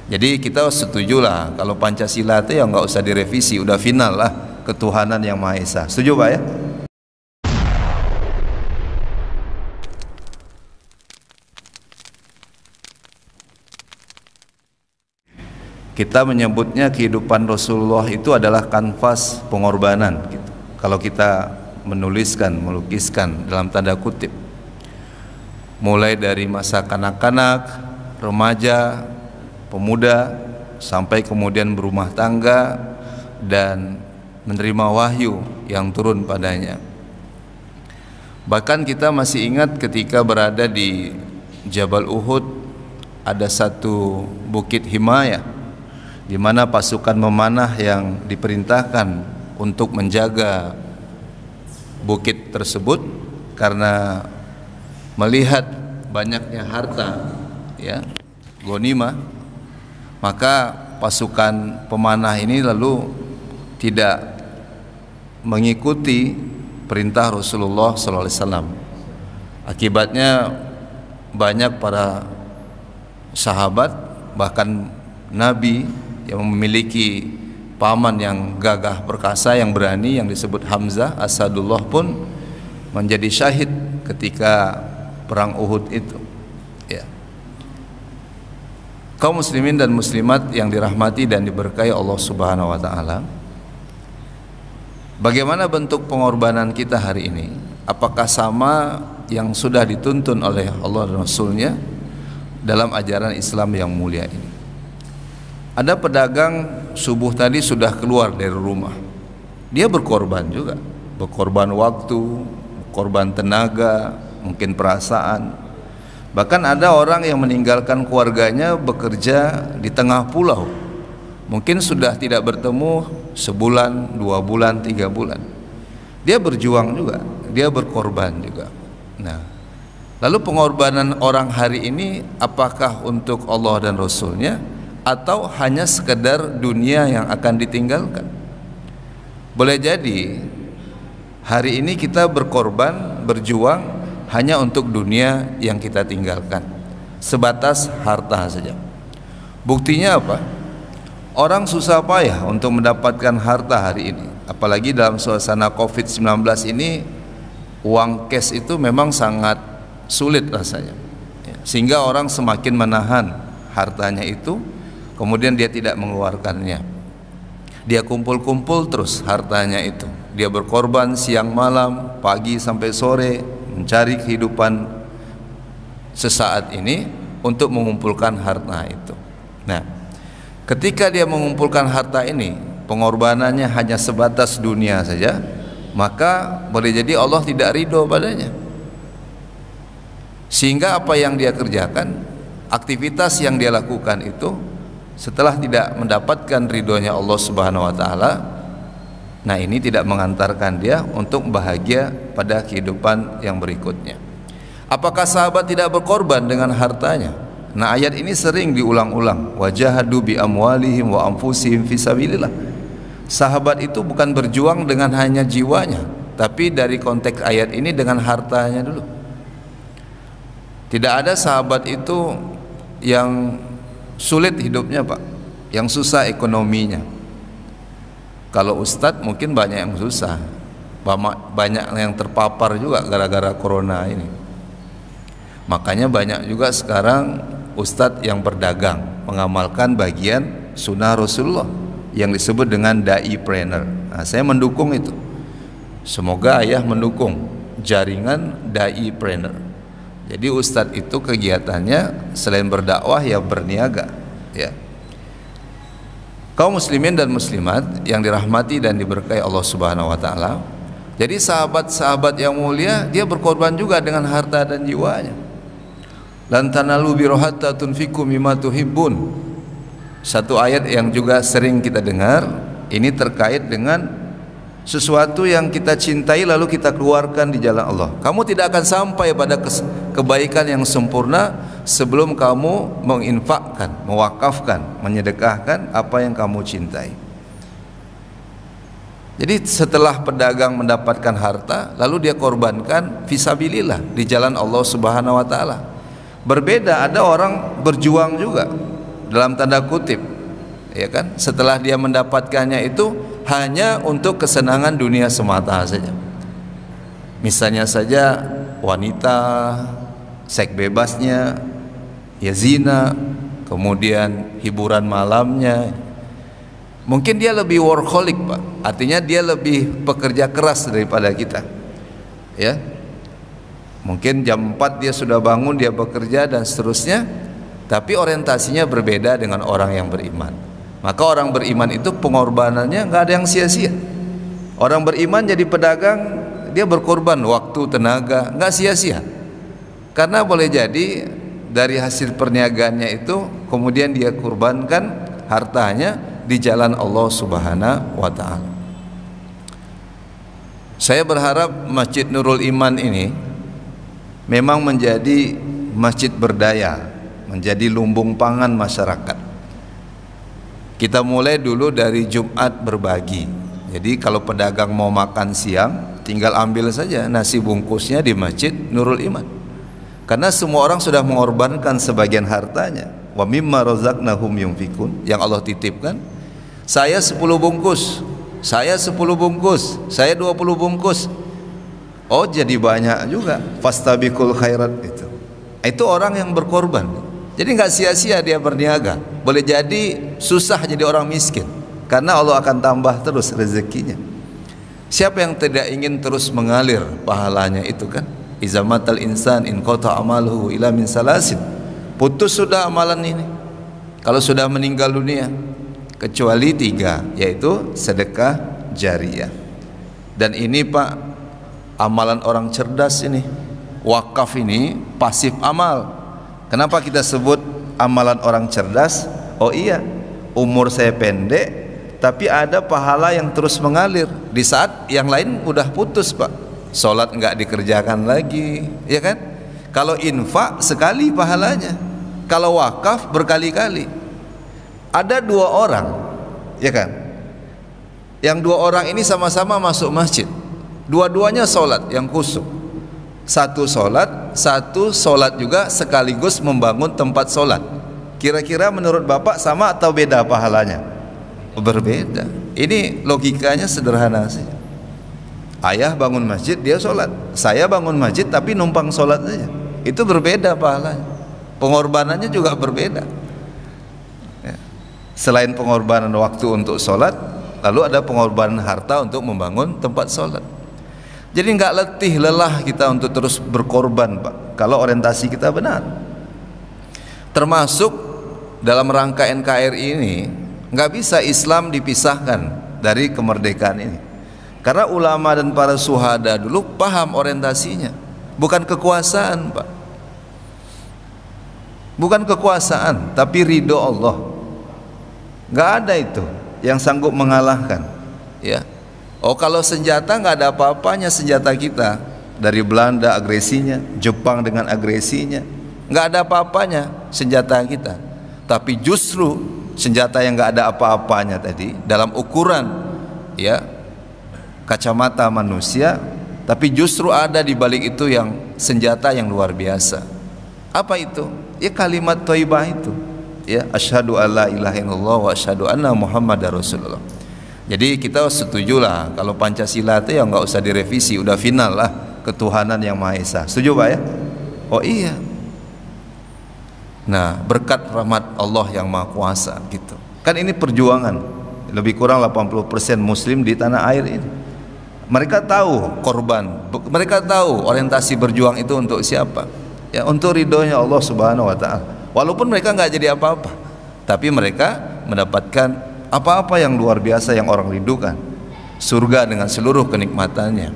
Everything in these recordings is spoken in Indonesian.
Jadi kita setujulah kalau Pancasila itu ya nggak usah direvisi, udah final lah, ketuhanan yang Maha Esa. Setuju Pak ya? Kita menyebutnya kehidupan Rasulullah itu adalah kanvas pengorbanan gitu. Kalau kita menuliskan, melukiskan dalam tanda kutip, mulai dari masa kanak-kanak, remaja, pemuda, sampai kemudian berumah tangga dan menerima wahyu yang turun padanya. Bahkan kita masih ingat ketika berada di Jabal Uhud, ada satu bukit Himayah di mana pasukan memanah yang diperintahkan untuk menjaga bukit tersebut karena melihat banyaknya harta ya, ghanimah, maka pasukan pemanah ini lalu tidak mengikuti perintah Rasulullah SAW. Akibatnya banyak para sahabat, bahkan Nabi yang memiliki paman yang gagah perkasa, yang berani, yang disebut Hamzah Asadullah pun menjadi syahid ketika perang Uhud itu ya. Kaum muslimin dan muslimat yang dirahmati dan diberkahi Allah Subhanahu wa taala, bagaimana bentuk pengorbanan kita hari ini? Apakah sama yang sudah dituntun oleh Allah dan Rasulnya dalam ajaran Islam yang mulia ini? Ada pedagang subuh tadi sudah keluar dari rumah, dia berkorban juga, berkorban waktu, berkorban tenaga, mungkin perasaan. Bahkan ada orang yang meninggalkan keluarganya bekerja di tengah pulau, mungkin sudah tidak bertemu sebulan, 2 bulan, 3 bulan. Dia berjuang juga, dia berkorban juga. Nah, lalu pengorbanan orang hari ini apakah untuk Allah dan Rasulnya, atau hanya sekedar dunia yang akan ditinggalkan? Boleh jadi hari ini kita berkorban, berjuang hanya untuk dunia yang kita tinggalkan, sebatas harta saja. Buktinya apa? Orang susah payah untuk mendapatkan harta hari ini, apalagi dalam suasana COVID-19 ini. Uang cash itu memang sangat sulit rasanya, sehingga orang semakin menahan hartanya itu, kemudian dia tidak mengeluarkannya. Dia kumpul-kumpul terus hartanya itu, dia berkorban siang malam, pagi sampai sore, mencari kehidupan sesaat ini untuk mengumpulkan harta itu. Nah, ketika dia mengumpulkan harta ini, pengorbanannya hanya sebatas dunia saja, maka boleh jadi Allah tidak ridho padanya, sehingga apa yang dia kerjakan, aktivitas yang dia lakukan itu, setelah tidak mendapatkan ridhonya Allah Subhanahu wa taala, nah ini tidak mengantarkan dia untuk bahagia pada kehidupan yang berikutnya. Apakah sahabat tidak berkorban dengan hartanya? Nah, ayat ini sering diulang-ulang, wajahadu bi amwalihim wa anfusihim fisabilillah. Sahabat itu bukan berjuang dengan hanya jiwanya, tapi dari konteks ayat ini dengan hartanya dulu. Tidak ada sahabat itu yang sulit hidupnya Pak, yang susah ekonominya. Kalau ustadz mungkin banyak yang susah, banyak yang terpapar juga gara-gara corona ini. Makanya banyak juga sekarang ustadz yang berdagang, mengamalkan bagian sunnah Rasulullah yang disebut dengan dai-planner. Nah, saya mendukung itu. Semoga ayah mendukung jaringan dai-planner. Jadi ustadz itu kegiatannya selain berdakwah ya berniaga ya. Kaum muslimin dan muslimat yang dirahmati dan diberkahi Allah Subhanahu wa taala, jadi sahabat-sahabat yang mulia dia berkorban juga dengan harta dan jiwanya. Lan tanalu birra hatta tunfiqu mimma tuhibbun. Satu ayat yang juga sering kita dengar, ini terkait dengan sesuatu yang kita cintai lalu kita keluarkan di jalan Allah. Kamu tidak akan sampai pada kebaikan yang sempurna sebelum kamu menginfakkan, mewakafkan, menyedekahkan apa yang kamu cintai. Jadi setelah pedagang mendapatkan harta, lalu dia korbankan fisabilillah di jalan Allah Subhanahu wa taala. Berbeda, ada orang berjuang juga dalam tanda kutip, ya kan? Setelah dia mendapatkannya itu hanya untuk kesenangan dunia semata saja. Misalnya saja wanita, seks bebasnya, ya zina, kemudian hiburan malamnya. Mungkin dia lebih workaholic, Pak. Artinya dia lebih pekerja keras daripada kita. Ya. Mungkin jam 4 dia sudah bangun, dia bekerja dan seterusnya. Tapi orientasinya berbeda dengan orang yang beriman. Maka orang beriman itu pengorbanannya nggak ada yang sia-sia. Orang beriman jadi pedagang, dia berkorban waktu, tenaga, nggak sia-sia. Karena boleh jadi dari hasil perniagaannya itu kemudian dia kurbankan hartanya di jalan Allah Subhanahu wa Ta'ala. Saya berharap Masjid Nurul Iman ini memang menjadi masjid berdaya, menjadi lumbung pangan masyarakat. Kita mulai dulu dari Jumat berbagi. Jadi kalau pedagang mau makan siang, tinggal ambil saja nasi bungkusnya di Masjid Nurul Iman. Karena semua orang sudah mengorbankan sebagian hartanya. Wa mimma razaqnahum yunfikun, yang Allah titipkan. Saya 10 bungkus, saya 10 bungkus, saya 20 bungkus. Oh, jadi banyak juga. Fastabiqul khairat itu. Itu orang yang berkorban. Jadi nggak sia-sia dia berniaga. Boleh jadi susah jadi orang miskin, karena Allah akan tambah terus rezekinya. Siapa yang tidak ingin terus mengalir pahalanya itu kan? Iza matal insan in qata amaluhu ila min salasin. Putus sudah amalan ini kalau sudah meninggal dunia, kecuali 3, yaitu sedekah jariyah. Dan ini Pak, amalan orang cerdas ini. Wakaf ini pasif amal. Kenapa kita sebut amalan orang cerdas? Oh iya, umur saya pendek, tapi ada pahala yang terus mengalir di saat yang lain udah putus, Pak. Sholat nggak dikerjakan lagi, ya kan? Kalau infak sekali pahalanya, kalau wakaf berkali-kali. Ada 2 orang, ya kan? Yang 2 orang ini sama-sama masuk masjid, dua-duanya sholat yang khusyuk. Satu sholat juga sekaligus membangun tempat sholat. Kira-kira menurut Bapak sama atau beda pahalanya? Berbeda. Ini logikanya sederhana saja. Ayah bangun masjid, dia sholat. Saya bangun masjid tapi numpang sholat saja. Itu berbeda pahalanya. Pengorbanannya juga berbeda. Ya. Selain pengorbanan waktu untuk sholat, lalu ada pengorbanan harta untuk membangun tempat sholat. Jadi nggak letih lelah kita untuk terus berkorban, Pak, kalau orientasi kita benar. Termasuk dalam rangka NKRI ini, nggak bisa Islam dipisahkan dari kemerdekaan ini. Karena ulama dan para syuhada dulu paham orientasinya, bukan kekuasaan, Pak. Bukan kekuasaan, tapi ridho Allah. Nggak ada itu yang sanggup mengalahkan, ya. Oh, kalau senjata nggak ada apa-apanya senjata kita. Dari Belanda agresinya, Jepang dengan agresinya, nggak ada apa-apanya senjata kita. Tapi justru senjata yang nggak ada apa-apanya tadi dalam ukuran, ya, kacamata manusia, tapi justru ada di balik itu yang senjata yang luar biasa. Apa itu? Ya kalimat thayyibah itu. Ya, asyhadu alla ilaha illallah wa asyhadu anna muhammadar rasulullah. Jadi kita setujulah kalau Pancasila itu ya nggak usah direvisi, udah final lah, ketuhanan yang Maha Esa. Setuju Pak ya? Oh iya. Nah, berkat rahmat Allah yang Maha Kuasa gitu. Kan ini perjuangan. Lebih kurang 80% muslim di tanah air ini. Mereka tahu korban, mereka tahu orientasi berjuang itu untuk siapa? Ya, untuk ridhonya Allah Subhanahu wa Ta'ala. Walaupun mereka nggak jadi apa-apa, tapi mereka mendapatkan apa-apa yang luar biasa yang orang rindukan, surga dengan seluruh kenikmatannya.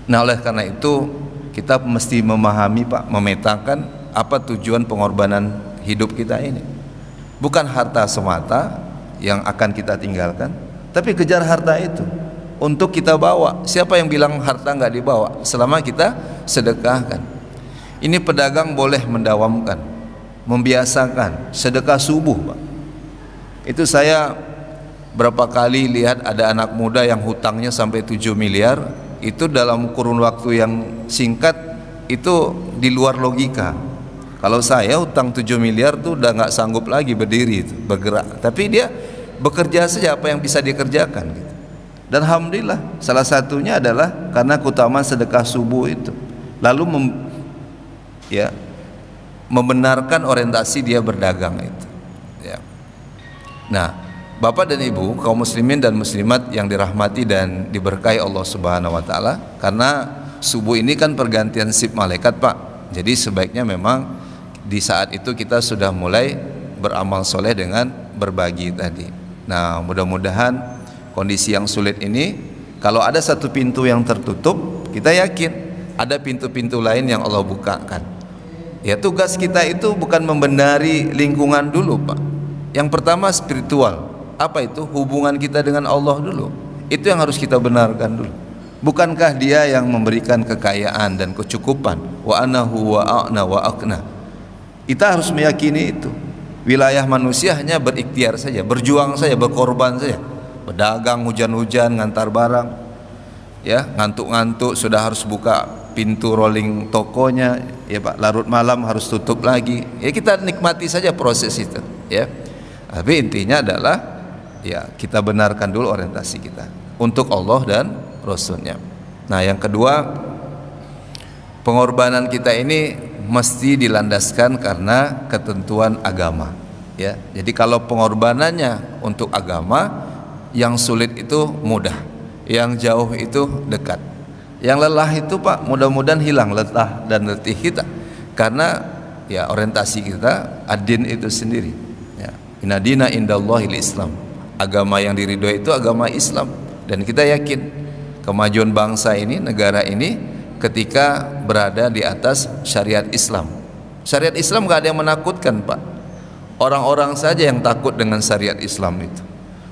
Nah, oleh karena itu kita mesti memahami, Pak, memetakan apa tujuan pengorbanan hidup kita ini. Bukan harta semata yang akan kita tinggalkan, tapi kejar harta itu untuk kita bawa. Siapa yang bilang harta nggak dibawa? Selama kita sedekahkan. Ini pedagang boleh mendawamkan, membiasakan sedekah subuh, Pak. Itu saya berapa kali lihat ada anak muda yang hutangnya sampai 7 miliar, itu dalam kurun waktu yang singkat itu di luar logika. Kalau saya utang 7 miliar tuh udah nggak sanggup lagi berdiri itu, bergerak. Tapi dia bekerja saja apa yang bisa dikerjakan gitu. Dan alhamdulillah salah satunya adalah karena keutamaan sedekah subuh itu. Lalu membenarkan orientasi dia berdagang itu. Ya. Nah, Bapak dan Ibu, kaum muslimin dan muslimat yang dirahmati dan diberkahi Allah Subhanahu wa taala, karena subuh ini kan pergantian sip malaikat, Pak. Jadi sebaiknya memang di saat itu kita sudah mulai beramal soleh dengan berbagi tadi. Nah, mudah-mudahan kondisi yang sulit ini, kalau ada satu pintu yang tertutup, kita yakin ada pintu-pintu lain yang Allah bukakan. Ya, tugas kita itu bukan membenahi lingkungan dulu, Pak. Yang pertama spiritual. Apa itu? Hubungan kita dengan Allah dulu. Itu yang harus kita benarkan dulu. Bukankah dia yang memberikan kekayaan dan kecukupan? Wa anahu wa a'na wa aqna. Kita harus meyakini itu. Wilayah manusia hanya berikhtiar saja, berjuang saja, berkorban saja. Berdagang hujan-hujan, ngantar barang, ya, ngantuk-ngantuk sudah harus buka pintu rolling tokonya, ya Pak, larut malam harus tutup lagi. Ya, kita nikmati saja proses itu, ya. Tapi intinya adalah ya kita benarkan dulu orientasi kita untuk Allah dan Rasulnya. Nah, yang kedua, pengorbanan kita ini mesti dilandaskan karena ketentuan agama, ya. Jadi kalau pengorbanannya untuk agama, yang sulit itu mudah, yang jauh itu dekat, yang lelah itu Pak mudah-mudahan hilang letah dan letih kita, karena ya orientasi kita ad-din itu sendiri, ya. Inna dina indallahil Islam, agama yang diridhoi itu agama Islam. Dan kita yakin kemajuan bangsa ini, negara ini ketika berada di atas syariat Islam. Syariat Islam gak ada yang menakutkan, Pak. Orang-orang saja yang takut dengan syariat Islam itu.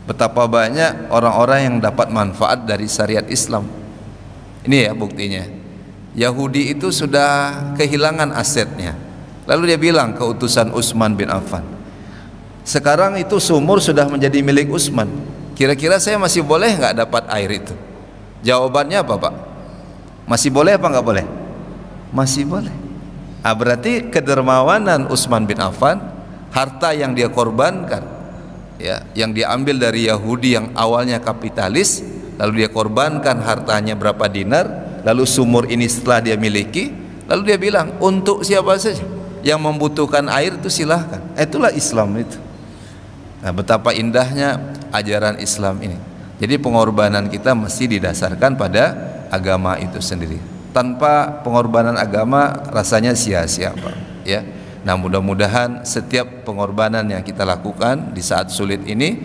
Betapa banyak orang-orang yang dapat manfaat dari syariat Islam. Ini ya buktinya. Yahudi itu sudah kehilangan asetnya. Lalu dia bilang ke utusan Utsman bin Affan, sekarang itu sumur sudah menjadi milik Utsman. Kira-kira saya masih boleh nggak dapat air itu? Jawabannya apa, Pak? Masih boleh apa nggak boleh? Masih boleh. Ah, berarti kedermawanan Utsman bin Affan, harta yang dia korbankan, ya, yang diambil dari Yahudi yang awalnya kapitalis, lalu dia korbankan hartanya berapa dinar, lalu sumur ini setelah dia miliki, lalu dia bilang untuk siapa saja yang membutuhkan air itu silahkan. Itulah Islam itu. Nah, betapa indahnya ajaran Islam ini. Jadi pengorbanan kita mesti didasarkan pada agama itu sendiri. Tanpa pengorbanan agama rasanya sia-sia, Pak, ya. Nah, mudah-mudahan setiap pengorbanan yang kita lakukan di saat sulit ini,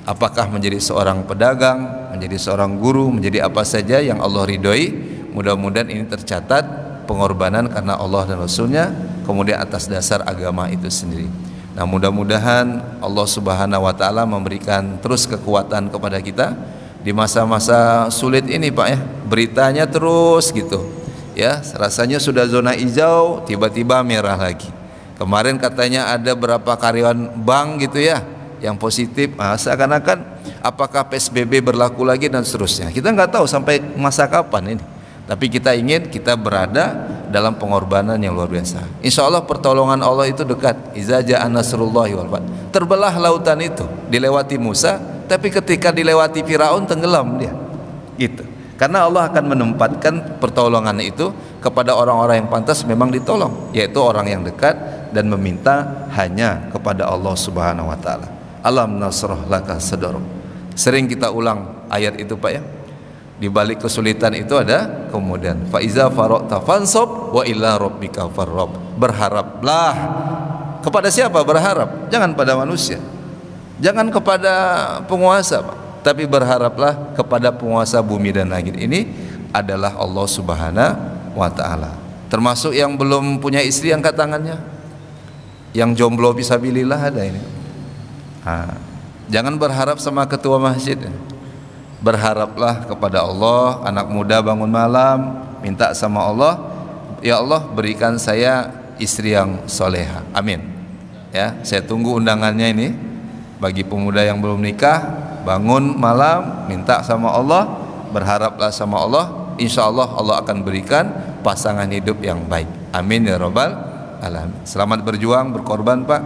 apakah menjadi seorang pedagang, menjadi seorang guru, menjadi apa saja yang Allah ridhoi, mudah-mudahan ini tercatat pengorbanan karena Allah dan Rasulnya, kemudian atas dasar agama itu sendiri. Nah, mudah-mudahan Allah Subhanahu wa taala memberikan terus kekuatan kepada kita di masa-masa sulit ini, Pak, ya. Beritanya terus gitu, ya, rasanya sudah zona hijau, tiba-tiba merah lagi. Kemarin katanya ada berapa karyawan bank gitu ya yang positif. Nah, seakan-akan apakah PSBB berlaku lagi dan seterusnya. Kita nggak tahu sampai masa kapan ini. Tapi kita ingin kita berada dalam pengorbanan yang luar biasa. Insya Allah pertolongan Allah itu dekat. Iza ja'a nasrullahi wal fath. Terbelah lautan itu, dilewati Musa, tapi ketika dilewati Firaun tenggelam dia. Gitu. Karena Allah akan menempatkan pertolongan itu kepada orang-orang yang pantas memang ditolong, yaitu orang yang dekat dan meminta hanya kepada Allah Subhanahu wa taala. Alam nasrah laka sadrak. Sering kita ulang ayat itu, Pak, ya. Di balik kesulitan itu ada kemudian fa iza faragta fansab wa ila rabbika farghab. Berharaplah. Kepada siapa berharap? Jangan pada manusia. Jangan kepada penguasa, Pak, tapi berharaplah kepada penguasa bumi dan langit. Ini adalah Allah Subhanahu wa taala. Termasuk yang belum punya istri angkat tangannya. Yang jomblo fisabilillah ada ini. Nah, jangan berharap sama ketua masjid. Berharaplah kepada Allah. Anak muda bangun malam minta sama Allah, ya Allah berikan saya istri yang soleha, amin. Ya, saya tunggu undangannya ini. Bagi pemuda yang belum nikah, bangun malam minta sama Allah, berharaplah sama Allah, insya Allah Allah akan berikan pasangan hidup yang baik, amin ya rabbal alamin. Selamat berjuang, berkorban Pak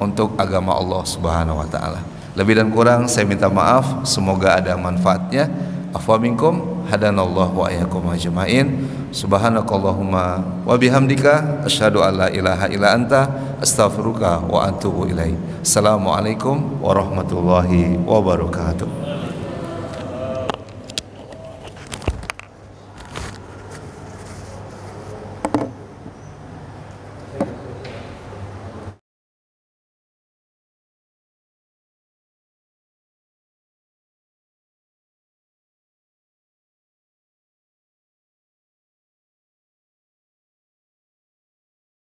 untuk agama Allah Subhanahu wa taala. Lebih dan kurang saya minta maaf, semoga ada manfaatnya. Afwa minkum, hadanallahu wa iyyakum ajmain. Subhanakallahumma wa bihamdika asyhadu an la ilaha illa anta astaghfiruka wa atubu ilaik. Assalamualaikum warahmatullahi wabarakatuh.